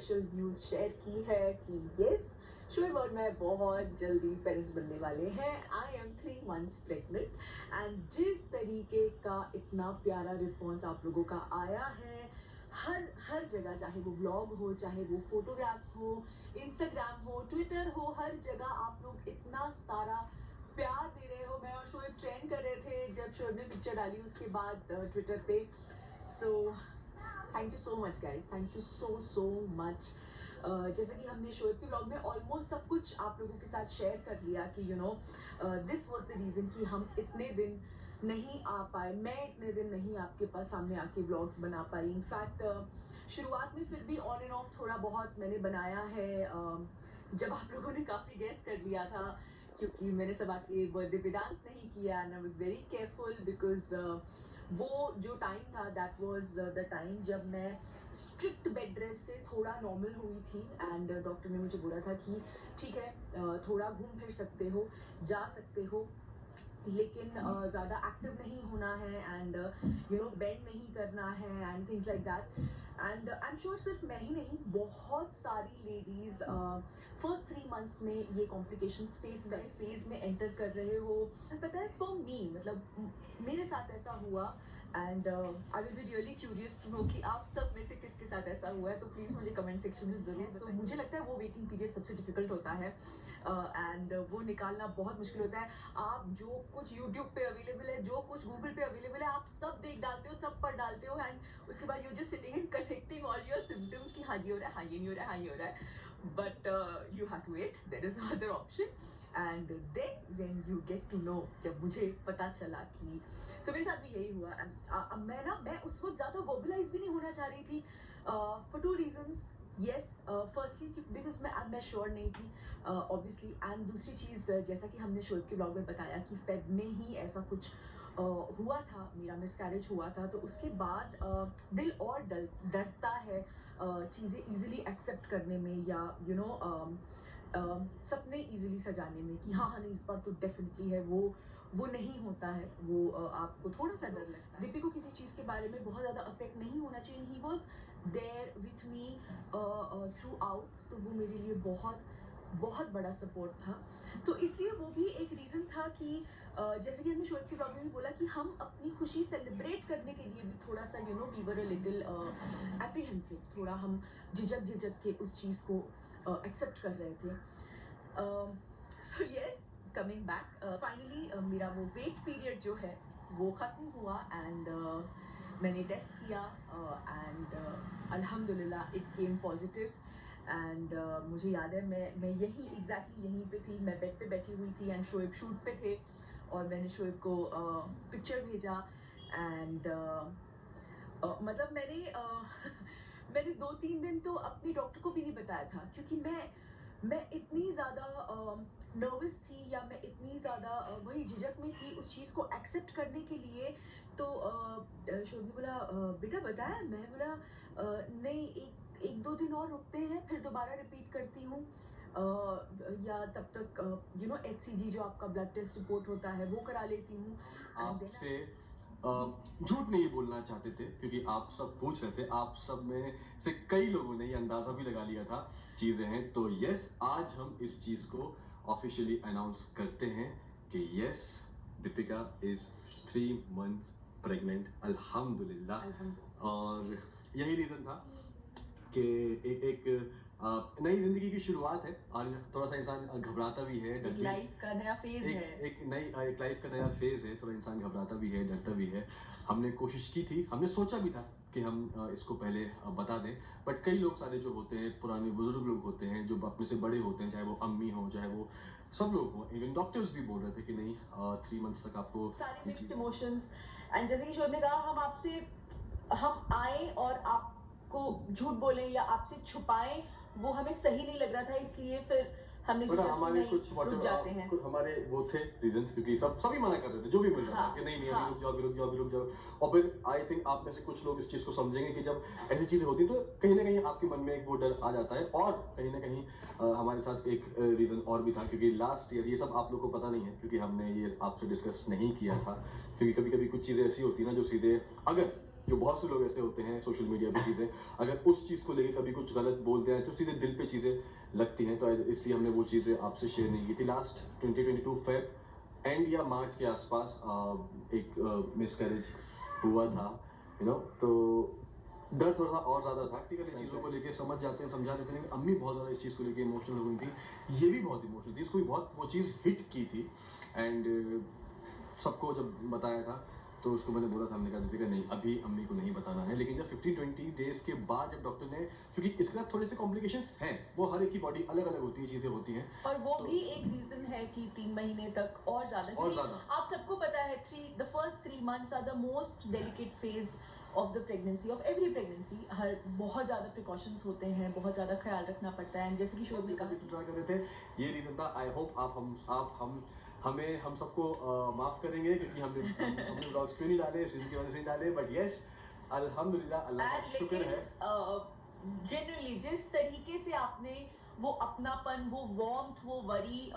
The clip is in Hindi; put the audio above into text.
ऑफिशियल न्यूज़ शेयर की है कि यस, शोएब और मैं बहुत जल्दी पेरेंट्स बनने वाले हैं। I am 3 months pregnant and जिस तरीके का इतना प्यारा रिस्पॉन्स आप लोगों का आया है हर जगह, चाहे वो व्लॉग हो, चाहे वो फोटोग्राफ्स हो, इंस्टाग्राम हो, ट्विटर हो, हर जगह आप लोग इतना सारा प्यार दे रहे हो। मैं और शोएब ट्रेंड कर रहे थे जब शोएब ने पिक्चर डाली उसके बाद ट्विटर पे। So thank you so much guys, thank you so much. जैसे कि हमने शोएब के ब्लॉग में ऑलमोस्ट सब कुछ आप लोगों के साथ शेयर कर लिया कि you know this was the reason कि हम इतने दिन नहीं आ पाए, मैं इतने दिन नहीं आपके पास सामने आके व्लॉग्स बना पाई। इनफैक्ट शुरुआत में फिर भी ऑन एंड ऑफ थोड़ा बहुत मैंने बनाया है, जब आप लोगों ने काफ़ी गेस कर लिया था क्योंकि मैंने सब आके बर्थडे पे डांस नहीं किया and I was very careful because वो जो टाइम था दैट वाज द टाइम जब मैं स्ट्रिक्ट बेड रेस्ट से थोड़ा नॉर्मल हुई थी एंड डॉक्टर ने मुझे बोला था कि ठीक है, थोड़ा घूम फिर सकते हो, जा सकते हो, लेकिन ज़्यादा एक्टिव नहीं होना है एंड यू नो बेंड नहीं करना है and things like that. And I am sure सिर्फ मैं ही नहीं, बहुत सारी लेडीज़ फर्स्ट 3 months में ये कॉम्प्लिकेशंस फेज में एंटर कर रहे हो। पता है फॉर मी, मतलब मेरे साथ ऐसा हुआ and I will be really curious to know कि आप सब में से किसके साथ ऐसा हुआ है, तो प्लीज़ मुझे कमेंट सेक्शन में जरूर बताइए। मुझे लगता है वो वेटिंग पीरियड सबसे डिफिकल्ट होता है एंड वो निकालना बहुत मुश्किल होता है। आप जो कुछ यूट्यूब पे अवेलेबल है, जो कुछ गूगल पे अवेलेबल है, आप सब देख डालते हो, सब पढ़ डालते हो एंड उसके बाद you just sitting and connecting all your symptoms कि हाँ ये हो रहा है, हाँ ये नहीं हो रहा है, हाँ ये हो रहा है, but you have to wait, there is other option. And then when you get to know, जब मुझे पता चला कि सो मेरे साथ भी यही हुआ। मैं उस वक्त ज़्यादा वर्बलाइज भी नहीं होना चाह रही थी for 2 reasons। Yes, firstly because मैं श्योर नहीं थी ऑब्वियसली, एंड दूसरी चीज़ जैसा कि हमने शोएब के ब्लॉग में बताया कि फेब में ही ऐसा कुछ हुआ था, मेरा मिसकैरेज हुआ था, तो उसके बाद दिल और डरता है चीज़ें इजीली एक्सेप्ट करने में या यू नो सपने इजीली सजाने में कि हाँ नहीं इस बार तो डेफिनेटली है, वो नहीं होता है, वो आपको थोड़ा सा डर लगता है। दीपी को किसी चीज़ के बारे में बहुत ज़्यादा अफेक्ट नहीं होना चाहिए, he was there with me throughout, तो वो मेरे लिए बहुत बड़ा सपोर्ट था। तो इसलिए वो भी एक रीज़न था कि जैसे कि हमने शोएब के ब्लॉग में भी बोला कि हम अपनी खुशी सेलिब्रेट करने के लिए भी थोड़ा सा you know we were a little apprehensive, थोड़ा हम झिझक के उस चीज़ को एक्सेप्ट कर रहे थे। So yes, coming back, finally मेरा वो वेट पीरियड जो है वो ख़त्म हुआ एंड मैंने टेस्ट किया एंड अल्हम्दुलिल्लाह इट केम पॉजिटिव। एंड मुझे याद है मैं यहीं पे थी, मैं बेड पे बैठी हुई थी एंड शोएब शूट पे थे और मैंने शोएब को पिक्चर भेजा एंड मतलब मैंने 2-3 दिन तो अपने डॉक्टर को भी नहीं बताया था क्योंकि मैं इतनी ज़्यादा नर्वस थी या मैं इतनी ज़्यादा वही झिझक में थी उस चीज़ को एक्सेप्ट करने के लिए। तो शोएब ने बोला बेटा बताया, मैं बोला नहीं, एक 2 दिन और रुकते हैं फिर दोबारा रिपीट करती हूँ या तब तक यू नो HCG जो आपका ब्लड टेस्ट रिपोर्ट होता है वो करा लेती हूँ। आपसे झूठ नहीं बोलना चाहते थे क्योंकि आप सब पूछ रहे थे, आप सब में से कई लोगों ने ये अंदाजा भी लगा लिया था चीजें हैं। तो यस, आज हम इस चीज को ऑफिशियली अनाउंस करते हैं कि yes, Deepika is 3 months pregnant, अल्हम्दुलिल्लाह। और यही रीजन था कि एक नई जिंदगी की शुरुआत है और थोड़ा सा इंसान घबराता भी है, एक लाइफ का नया फेज है, एक लाइफ का नया फेज है, थोड़ा इंसान घबराता भी है, डरता भी है। हमने कोशिश की थी, हमने सोचा भी था कि हम इसको पहले बता दें, बट कई लोग सारे जो होते हैं, पुराने बुजुर्ग लोग होते हैं जो अपने से बड़े होते हैं, चाहे वो अम्मी हो, चाहे वो सब लोग हो, इवन डॉक्टर्स भी बोल रहे थे कि नहीं 3 months तक आपको सारे मिक्स्ड इमोशंस। एंड जैसे कि शोएब ने कहा, हम आए और आपको झूठ बोलें या आपसे छुपाएं वो हमें सही नहीं लग रहा था, इसलिए फिर हमने हमारे कुछ रुक जाते हैं। हमारे वो थे रीजंस क्योंकि सभी मना कर रहे थे, जो भी मिल रहा था कि नहीं हाँ। अभी रुक जाओ। और फिर आई थिंक आप में से कुछ लोग इस चीज को समझेंगे कि जब ऐसी चीजें होती तो कहीं ना कहीं आपके मन में एक वो डर आ जाता है। और कहीं ना कहीं हमारे साथ एक रीजन और भी था क्योंकि लास्ट ईयर, ये सब आप लोग को पता नहीं है क्योंकि हमने ये आपसे डिस्कस नहीं किया था, क्योंकि कभी कभी कुछ चीजें ऐसी होती है ना जो सीधे, अगर जो बहुत से लोग ऐसे होते हैं सोशल मीडिया पे चीज़ें, अगर उस चीज़ को लेके कभी कुछ गलत बोलते हैं तो सीधे दिल पे चीज़ें लगती हैं, तो इसलिए हमने वो चीज़ें आपसे शेयर नहीं की थी। लास्ट 2022 फेब एंड या मार्च के आसपास एक मिसकैरेज हुआ था, यू नो, तो डर थोड़ा सा और ज़्यादा था। ठीक है, चीज़ों को लेके समझ जाते हैं, समझा देते हैं, लेकिन अम्मी बहुत ज़्यादा इस चीज़ को लेके इमोशनल हो गई थी। ये भी बहुत इमोशनल थी, इसको भी बहुत वो चीज़ हिट की थी। एंड सबको जब बताया था तो उसको मैंने बोला था, हमने कहा दीपिका नहीं, अभी अम्मी को नहीं बताना है। लेकिन जब 15-20 डेज के बाद जब डॉक्टर ने, क्योंकि इसके साथ थोड़े से कॉम्प्लिकेशंस हैं, वो हर एक की बॉडी अलग अलग होती है, चीज़ें होती हैं, और वो तो भी एक रीजन है कि 3 महीने तक और ज्यादा, और क्योंकि ज़्यादा आप सबको पता है the first 3 months are the most delicate phase of the pregnancy, of every pregnancy. हर बहुत ज्यादा प्रिकॉशंस होते हैं, बहुत ज्यादा ख्याल रखना पड़ता है। जैसे कि शोएब ने कहा, इंतजार कर रहे थे, ये रीजन था। आई होप हम सबको माफ करेंगे, क्योंकि हमने ब्लॉग्स क्यों नहीं डाले, इस रीजन की वजह से नहीं डाले। बट यस, अल्हम्दुलिल्लाह, अल्लाह का शुक्र है। जेन्युइनली जिस तरीके से आपने वो अपनापन, वो वार्मथ, वो वरी